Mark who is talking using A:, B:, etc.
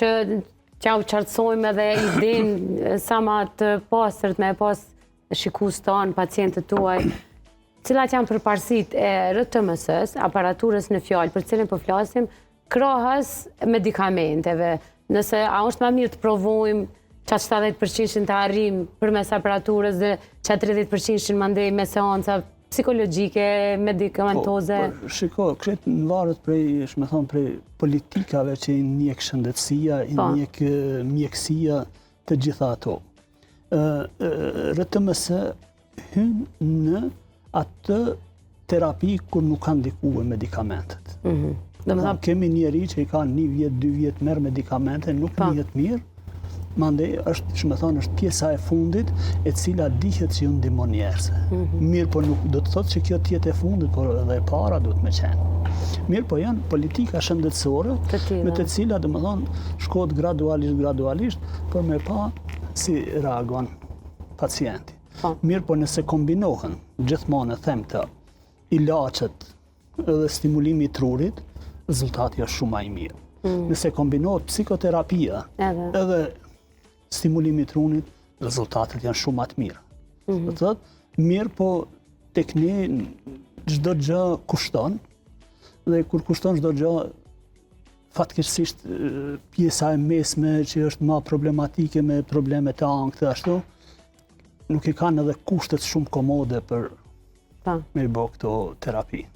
A: që u qartësojmë edhe idenë sa ma të pastërt me pas shikus tonë, pacientët tuaj, cilat janë përparësit e RTMS-s, aparaturës në fjalë, për cilën po flasim, krahas medikamenteve. Nëse a është ma mirë të provojmë qatë 70% të arrim për mes aparaturës dhe qatë 30% mandej me seanca psikologjike, medikamentoze.
B: Shiko, këtë në varet prej politikave që i njek shëndetësia, i njek mjekësia të gjitha ato. RTMS hynë në atë terapi kur nuk kanë ndikuar medikamentet. Kemi njeri që i ka 1 vjet, 2 vjet merr medikamente, nuk njihet mirë, mandej është pjesa e fundit e cila dihet që ju ndihmon njerëzve. Mirë po nuk do të thotë që kjo tjetë e fundit, por edhe e para duhet me qenë. Mirë po janë politika shëndetësore me të cilat shkohet gradualisht për me pa si reagon pacienti. Mirë po nëse kombinohen gjithmonë e them të ilaçet edhe stimulimi i trurit, rezultati është shumë më i mirë. Nëse kombinohet psikoterapia edhe stimulimi i trunit, rezultatet janë shumë më të mira. Do thotë, mirë po tek ne çdo gjë kushton, dhe kur kushton çdo gjë, fatkeqësisht pjesa e mesme që është më problematike me probleme të ankthë ashtu, nuk i kanë edhe kushtet shumë komode për me bë këto terapi.